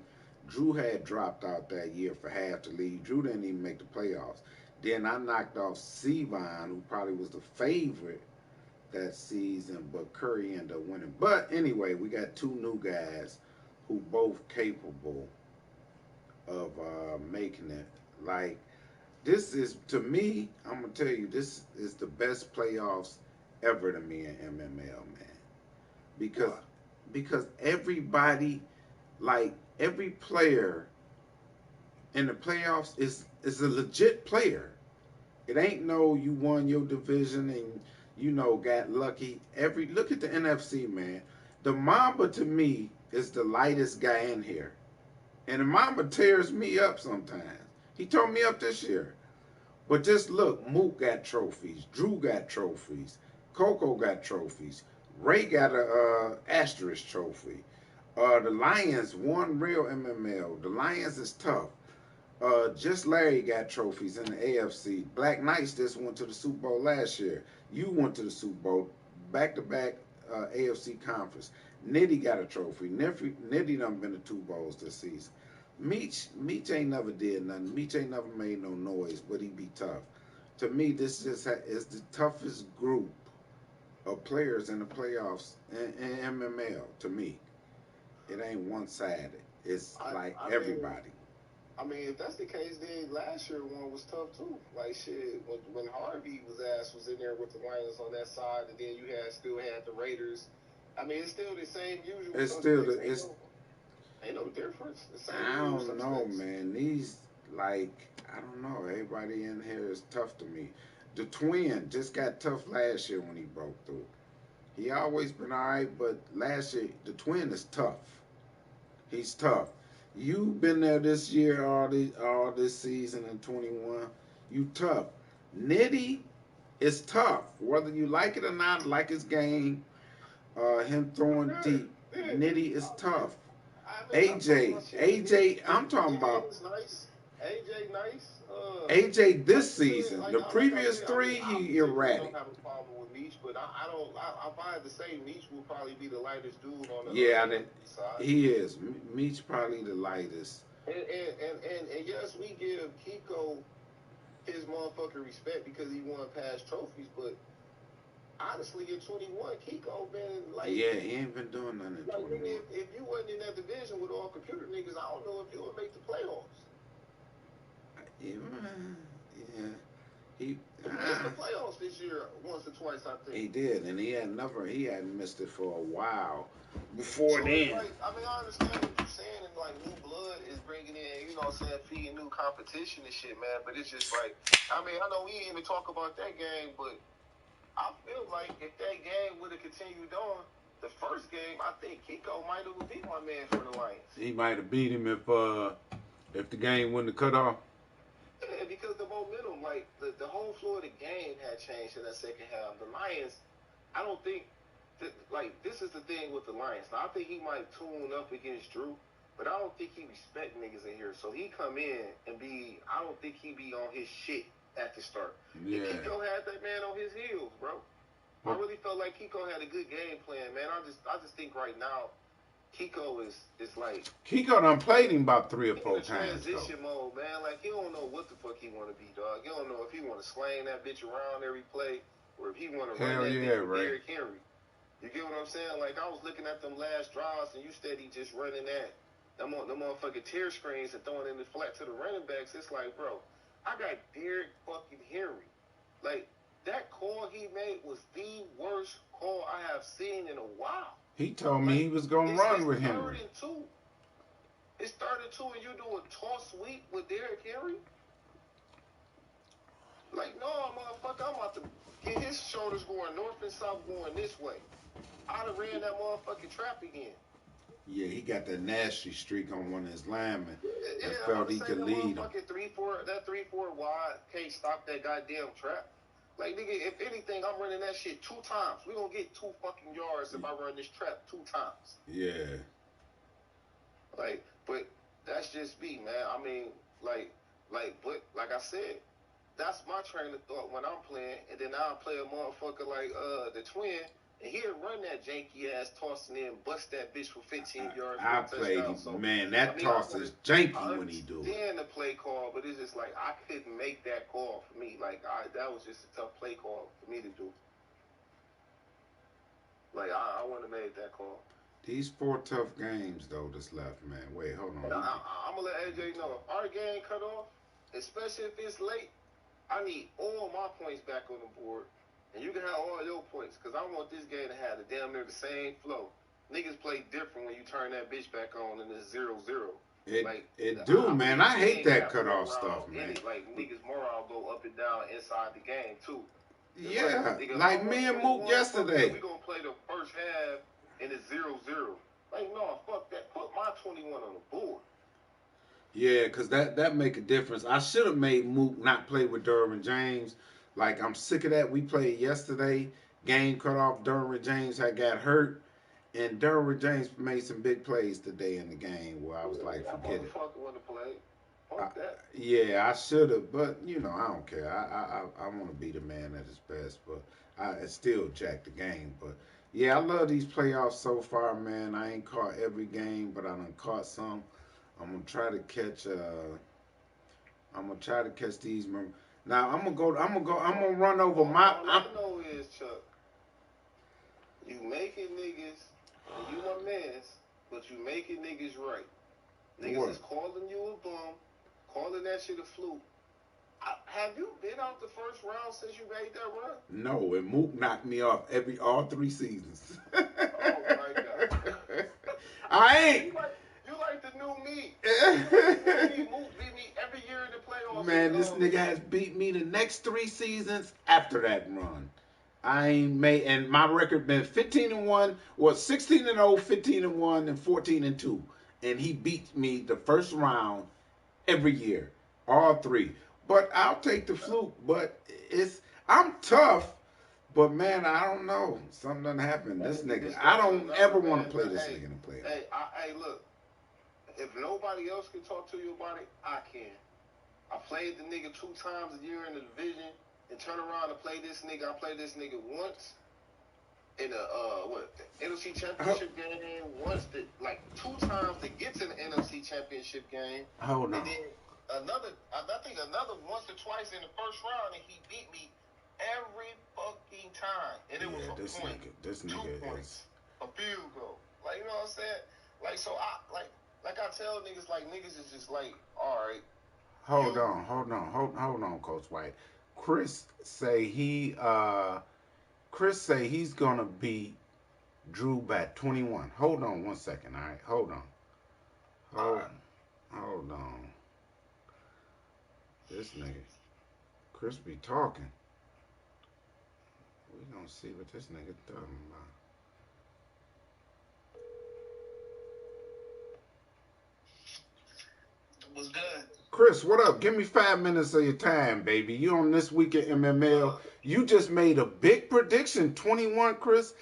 Drew had dropped out that year for half the league. Drew didn't even make the playoffs. Then I knocked off Sevon, who probably was the favorite that season, but Curry ended up winning. But anyway, we got 2 new guys who both capable of making it. Like this is to me, I'm gonna tell you, this is the best playoffs ever to me in MML, man. Because Why? everybody, like every player in the playoffs is a legit player. It ain't no you won your division and got lucky. Every look at the NFC, man. The Mamba to me is the lightest guy in here. And the Mamba tears me up sometimes. He tore me up this year. But just look, Mook got trophies, Drew got trophies, Coco got trophies, Ray got a asterisk trophy. The Lions won real MML. The Lions is tough. Just Larry got trophies in the AFC. Black Knights just went to the Super Bowl last year. You went to the Super Bowl, back to back AFC conference. Nitty got a trophy. Nitty done been to two bowls this season. Meech ain't never did nothing. Meech ain't never made no noise, but he be tough. To me, this just is the toughest group of players in the playoffs in MML. To me, it ain't one sided. It's like I everybody. if that's the case, then last year one was tough too. Like shit, when Harvey was in there with the Lions on that side, and then you still had the Raiders. I mean, it's still the same usual. It's still Ain't no difference. The same I usual don't know, suspects. man. These like I don't know. Everybody in here is tough to me. The twin just got tough last year when he broke through. He always been alright, but last year the twin is tough. He's tough. You've been there this year, all this season in 21. You tough. Nitty is tough, whether you like it or not. Like his game, him throwing deep. Yeah. Nitty is tough. I'm talking AJ, about shit. I'm talking about Is nice. AJ nice. AJ Like this you said, season. The like I previous said, three, I he particularly don't erratic. have a problem with Meach, but I don't. If I had to say, Meach will probably be the lightest dude on the Yeah, NFC side. he is. Meach probably the lightest. And yes, we give Kiko his motherfucking respect because he won past trophies, but honestly, in 21, Kiko been like. Yeah, he ain't been doing nothing in Like, 21. if you wasn't in that division with all computer niggas, I don't know if you would make the playoffs. Yeah, yeah. He He missed the playoffs this year once or twice, I think. he did, and he hadn't missed it for a while. Before So then, like, I understand what you're saying, and like new blood is bringing in, feeding new competition and shit, man. But it's just like, I know we didn't even talk about that game, but I feel like if that game would have continued on, the first game, I think Kiko might have beat my man for the Lions. he might have beat him if the game wouldn't have cut off. Yeah, because the momentum, like the whole flow of the game had changed in that second half. The Lions, I don't think, this is the thing with the Lions. Now, I think he might tune up against Drew, but I don't think he respect niggas in here. So he come in and I don't think he be on his shit at the start. Yeah. And Kiko had that man on his heels, bro. I really felt like Kiko had a good game plan, man. I just think right now, Kiko is like Kiko done played him about 3 or 4 in times. transition mode, man. Like he don't know what the fuck he want to be, dog. He don't know if he want to slang that bitch around every play or if he want to run that bitch with Derrick Henry. You get what I'm saying? Like I was looking at them last drives and you steady just running that. Them motherfucking tear screens and throwing in the flat to the running backs. It's like, bro, I got Derrick fucking Henry. Like that call he made was the worst call I have seen in a while. He told me he was gonna run with Third Henry. and 2. It's 3rd and 2 and you do a toss sweep with Derrick Henry? Like, no, motherfucker, I'm about to get his shoulders going north and south going this way. I'd have ran that motherfucking trap again. Yeah, he got that nasty streak on one of his linemen Yeah, that felt he could lead him. That 3-4 wide can't stop that goddamn trap. Like, nigga, if anything, I'm running that shit 2 times. We gonna get 2 fucking yards if I run this trap 2 times. Yeah. Like, but that's just me, man. But like I said, that's my train of thought when I'm playing, and then I'll play a motherfucker like the twin, and he'll run that janky ass tossing in, bust that bitch for 15 yards. I played him, so, man. That toss is janky when he do it. I understand the play call, but it's just like I couldn't make that call for me. Like that was just a tough play call for me to do. Like I wouldn't have made that call. These 4 tough games though that's left, man. Wait, hold on. I'm gonna let AJ know if our game cut off, especially if it's late. I need all my points back on the board, and you can have all your points, because I want this game to have the damn near the same flow. Niggas play different when you turn that bitch back on and it's 0-0. It do, man. I hate that cutoff stuff, man. Like, niggas' morale go up and down inside the game, too. Yeah, like me and Mook yesterday. We gonna play the first half and it's 0-0. Like, no, fuck that. Put my 21 on the board. Yeah, because that make a difference. I should have made Mook not play with Derwin James. Like, I'm sick of that. We played yesterday. Game cut off. Derwin James had got hurt. And Derwin James made some big plays today in the game where I was like, forget it. Yeah, I should have. But, you know, I don't care. I want to be the man at his best. But I still jacked the game. But, yeah, I love these playoffs so far, man. I ain't caught every game, but I done caught some. I'm gonna try to catch. These. Now I'm gonna run over my. All I know is, Chuck, you making niggas, and you a mess, but you making niggas right. Niggas is calling you a bum, calling that shit a fluke. Have you been out the first round since you made that run? No, and Mook knocked me off all 3 seasons. Oh my God. I ain't. You like the new me. Mook beat me every year in the playoffs. Man, this nigga has beat me the next 3 seasons after that run. I ain't made, and my record been 15-1, 16-0, 15-1, and 14-2. And he beat me the first round every year, all 3. But I'll take the fluke. But I'm tough. But man, I don't know. Something done happened. This nigga, I don't ever want to play this nigga in the playoffs. Hey, look. If nobody else can talk to you about it, I can. I played the nigga 2 times a year in the division, and turn around and play this nigga. I played this nigga once in the NFC Championship game. Once 2 times to get to the NFC Championship game. Hold on. And then I think another once or twice in the first round, and he beat me every fucking time. And it was a point. This 2 nigga points. A field goal. Like, you know what I'm saying? Like, so like I tell niggas, like, niggas is just like, all right. Hold on, Coach White. Chris say he's gonna beat Drew by 21. Hold on 1 second, all right? Hold on. This nigga, Chris be talking. We gonna see what this nigga talking about. Was good. Chris, what up? Give me 5 minutes of your time, baby. You on This Week at MML. You just made a big prediction, 21, Chris.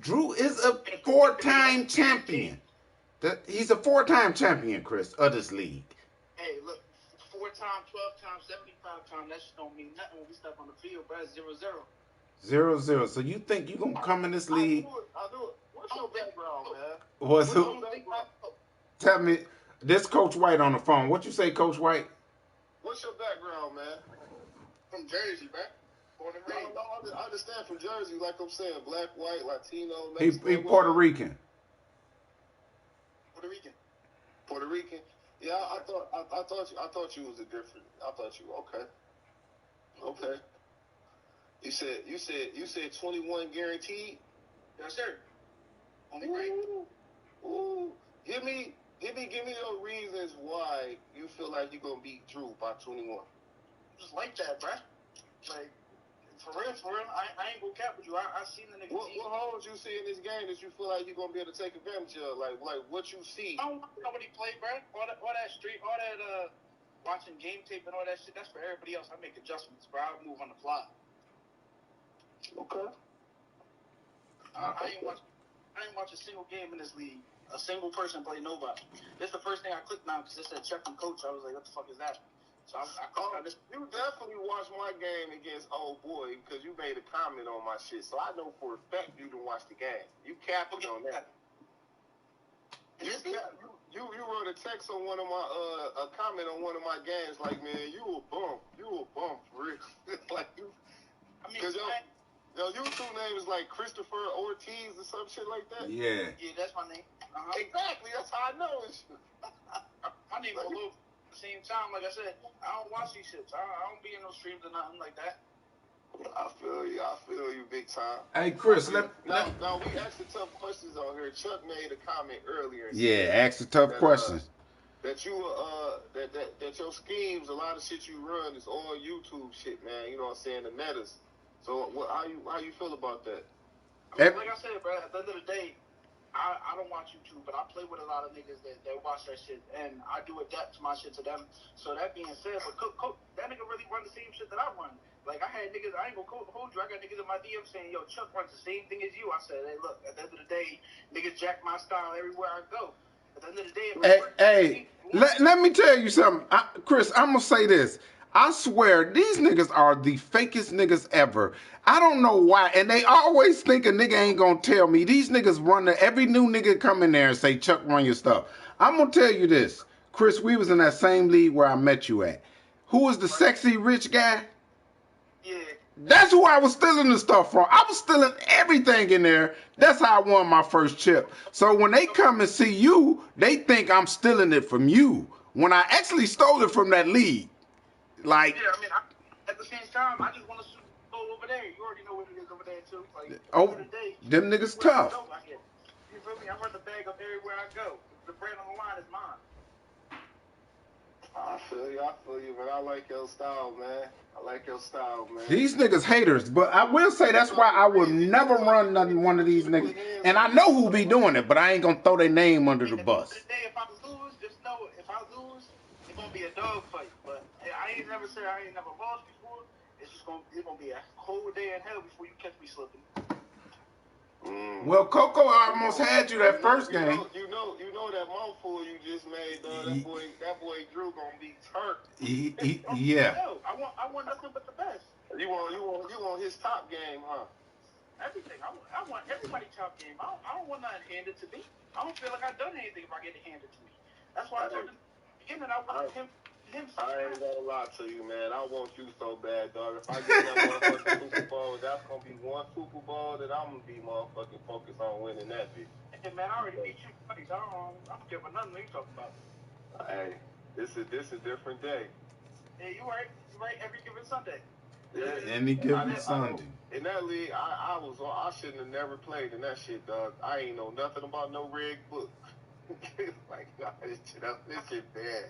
Drew is a 4-time champion. He's a 4-time champion, Chris, of this league. Hey, look, 4 times, 12 times, 75 times, that shit don't mean nothing when we step on the field, bro. It's 0-0. 0-0. So you think you gonna come in this league? I do it. What's your background, man? What's who? Tell me. This Coach White on the phone. What you say, Coach White? What's your background, man? From Jersey, man. Born and raised. No, I understand from Jersey, like I'm saying, black, white, Latino, He Puerto Rican. Puerto Rican. Yeah, I thought you was a different. I thought you okay. You said 21 guaranteed. Yes, sir. Only right. Ooh. Give me your reasons why you feel like you're gonna beat Drew by 21. Just like that, bruh. Like, for real, I ain't gonna cap with you. I seen the nigga. What holes you see in this game that you feel like you're gonna be able to take advantage of? Like what you see? I don't know what he played, bruh. All that street, all that watching game tape and all that shit. That's for everybody else. I make adjustments, bro. I move on the fly. Okay. I ain't watch a single game in this league. A single person play nobody. This is the first thing I clicked on because it said check from coach. I was like, what the fuck is that? So I clicked on this. You definitely watched my game against old boy because you made a comment on my shit. So I know for a fact you didn't watch the game. You capped on that. You wrote a text on one of my a comment on one of my games like, man, you a bum for real. Like you. I mean, Your YouTube name is like Christopher Ortiz or some shit like that? Yeah. Yeah, that's my name. Exactly, that's how I know it. My name all over. At the same time, like I said, I don't watch these shits. I don't be in no streams or nothing like that. I feel you big time. Hey, Chris, now we asked the tough questions on here. Chuck made a comment earlier. Yeah, ask the tough questions. That you that your schemes, a lot of shit you run is all YouTube shit, man. You know what I'm saying? The metas. So how you feel about that? I mean, like I said, bro, at the end of the day, I don't watch YouTube, but I play with a lot of niggas that watch that shit, and I do adapt my shit to them. So that being said, but that nigga really run the same shit that I run. Like, I had niggas, I ain't gonna hold you, I got niggas in my DM saying, yo, Chuck runs the same thing as you. I said, hey, look, at the end of the day, niggas jack my style everywhere I go. At the end of the day, let me tell you something. Chris, I'm gonna say this. I swear, these niggas are the fakest niggas ever. I don't know why, and they always think a nigga ain't gonna tell me. These niggas run every new nigga come in there and say, Chuck, run your stuff. I'm gonna tell you this. Chris, we was in that same league where I met you at. Who was the sexy rich guy? Yeah. That's who I was stealing the stuff from. I was stealing everything in there. That's how I won my first chip. So when they come and see you, they think I'm stealing it from you. When I actually stole it from that league. Like, yeah, I mean, at the same time, I just want to go over there. You already know what it is over there too. Like, them niggas tough. You feel me? I run the bag up everywhere I go. The brand on the line is mine. I feel you, man. I like your style, man. These niggas haters, but I will say that's why I would never run one of these niggas. And I know who be doing it, but I ain't gonna throw their name under the bus. If I lose, just know if I lose, it's gonna be a dog fight. But I ain't never said I ain't never lost before. It's gonna be a whole day in hell before you catch me slipping. Well, Coco almost had you that first game. You know that mouthful you just made, that boy Drew gonna be turned. Yeah. No, I want nothing but the best. You want his top game, huh? Everything. I want everybody's top game. I don't want nothing handed to me. I don't feel like I've done anything if I get it handed to me. That's why I told him beginning I want him. I ain't gonna lie to you, man. I want you so bad, dog. If I get that motherfucking Super Bowl, that's gonna be one Super Bowl that I'm gonna be motherfucking focused on winning that bitch. Hey, man, I already beat you twice. I don't care about nothing you talking about. Hey, this is a different day. Yeah, you right. You right every given Sunday. Yeah, any given Sunday. In that league, I shouldn't have never played in that shit, dog. I ain't know nothing about no rigged book. Like, nah, this shit bad.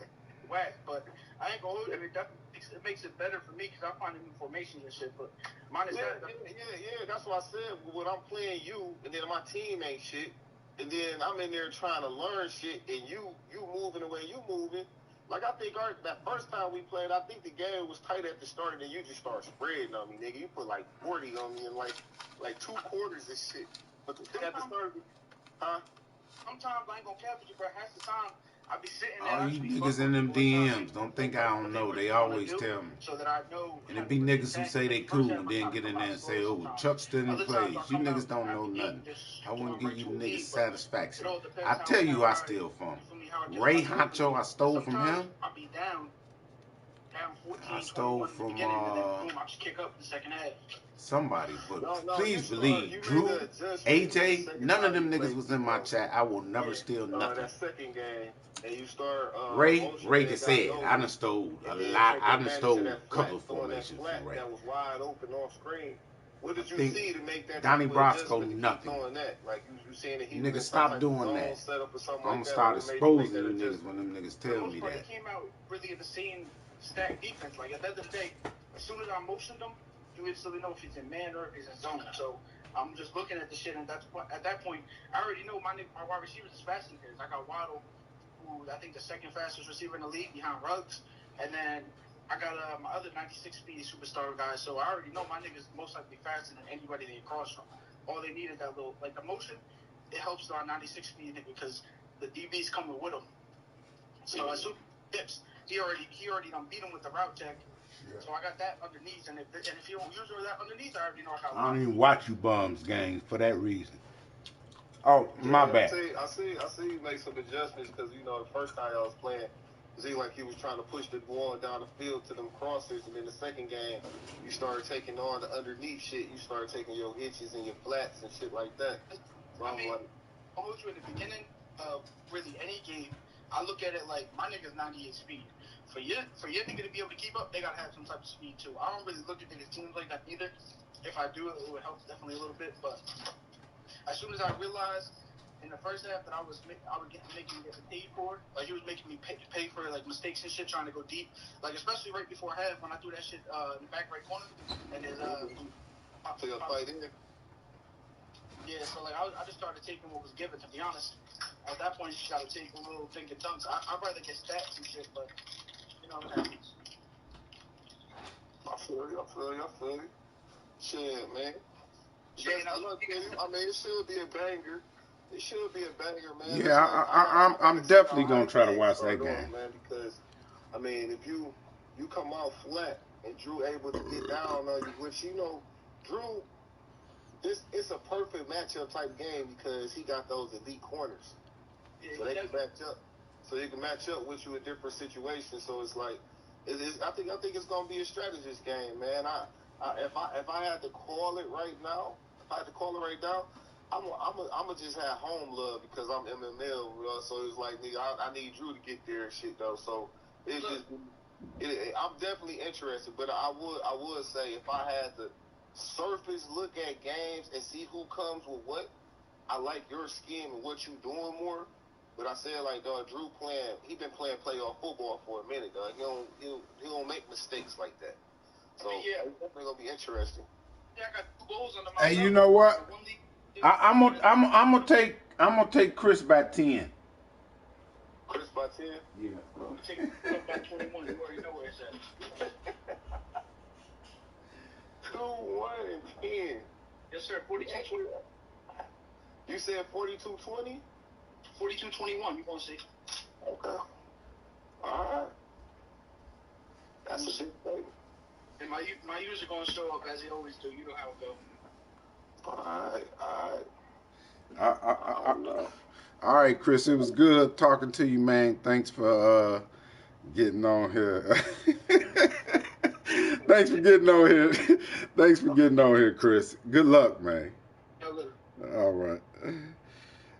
Whack, but I ain't gonna hold it. It makes it better for me because I find new formations and shit. But mine is yeah. That's what I said. When I'm playing you, and then my team ain't shit, and then I'm in there trying to learn shit, and you moving the way you moving. Like, I think that first time we played, I think the game was tight at the start, and then you just start spreading on me, nigga. You put like 40 on me in like 2 quarters and shit. But at the start, huh? Sometimes I ain't gonna cap with you, bro. Half the time I be sitting there. All you niggas in them DMs, don't think I don't know. They always tell me. So that I know. And it be niggas who say they cool and then get in there and say, oh, Chuck still in plays. You niggas don't know nothing. I wouldn't give you niggas satisfaction. I tell you I steal from. Ray Honcho, I stole from him. I be down 14. I stole from I just kick up in the second half. Somebody, but please believe, Drew, AJ, none of them niggas was in my chat. I will never steal nothing. That second game, and you start. Ray can say it. I done stole a lot. I done stole a couple of formations from Ray. That was wide open on screen. What did you see to make that? Donnie Brasco, nothing. Like you saying that he niggas stop doing that. I'm gonna start exposing you niggas when them niggas tell me that. He came out really in the same stack defense. Like at the end of the day, as soon as I motioned him, you instantly know if he's in man or if he's in zone. So I'm just looking at the shit, and at that point, I already know my wide receivers is faster than his. I got Waddle, who I think the second fastest receiver in the league behind Ruggs, and then I got my other 96 speed superstar guy. So I already know my niggas most likely faster than anybody they cross from. All they need is that little, like the motion. It helps our 96 speed nigga because the DB's coming with him. So as soon as he dips, he already done beat him with the route check. So I got that underneath, and if you don't use that underneath, I already know how. I don't even watch you bums games for that reason. Oh, my bad. I see you make some adjustments because the first time I was playing, seemed like he was trying to push the ball down the field to them crossers, and then the second game, you started taking on the underneath shit. You started taking your hitches and your flats and shit like that. So I mean, I'm with you at the beginning of really any game. I look at it like my nigga's 98 speed. For your nigga to be able to keep up, they gotta have some type of speed too. I don't really look at niggas teams like that either. If I do, it would help definitely a little bit. But as soon as I realized in the first half that I was making me get paid for, like he was making me pay for like mistakes and shit, trying to go deep. Like especially right before half when I threw that shit in the back right corner, and then so you'll fight in there. Yeah, so like I just started taking what was given. To be honest, at that point you just gotta take a little thinking dunks. I'd rather get stats and shit, but you know what happens. I feel you. Shit, man. Shit, I mean, it should be a banger. It should be a banger, man. Yeah, I'm definitely gonna try to watch that game, man. Because I mean, if you come out flat and Drew able to get down on you, which you know, Drew, it's a perfect matchup type game because he got those elite corners, so they can match up. So he can match up with you in different situations. So it's like, I think it's gonna be a strategist game, man. If I had to call it right now, I'ma just have home love because I'm MML, you know, so it's like, nigga, I need Drew to get there and shit though. So it's just, I'm definitely interested, but I would say if I had to surface look at games and see who comes with what, I like your scheme and what you doing more. But I said, like, Drew he been playing playoff football for a minute, dog. He don't make mistakes like that. So it's definitely gonna be interesting. Yeah, I got 2 goals under my Hey, belt. you know what? I'm gonna take Chris by 10. Chris by 10? Yeah. I'm gonna take Chris by 21. You already know where it's at. 2, 1, and 10. Yes, sir. 42-20. You said 42-20? 42-21. You gonna see? Okay. All right. That's a big thing. And my user gonna show up as he always do. You know how it go. All right. All right, Chris. It was good talking to you, man. Thanks for getting on here. Thanks for getting on here, Chris. Good luck, man. All right.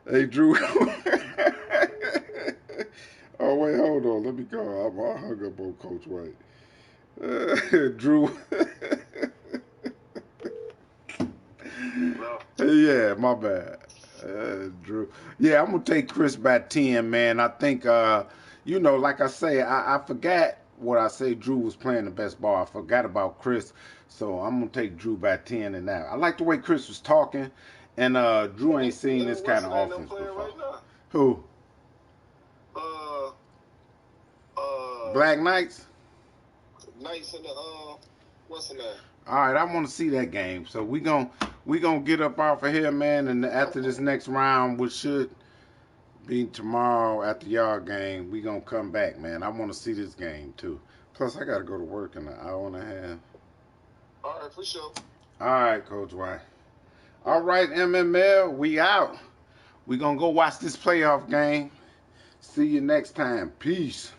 Hey, Drew. Oh, wait, hold on. Let me go. I hung up on Coach White. Drew. Yeah, my bad. Drew. Yeah, I'm going to take Chris by 10, man. I think, like I say, I forgot what I say. Drew was playing the best ball. I forgot about Chris. So I'm going to take Drew by 10 in that. I like the way Chris was talking. And Drew ain't seen this kind of offense before. Right now? Who? Black Knights? Knights in the what's the name? All right, I want to see that game. So we gonna get up off of here, man. And after this next round, which should be tomorrow after y'all game, we gonna come back, man. I want to see this game too. Plus, I gotta go to work in an hour and a half. All right, for sure. All right, Coach White. All right, MML, we out. We gonna go watch this playoff game. See you next time. Peace.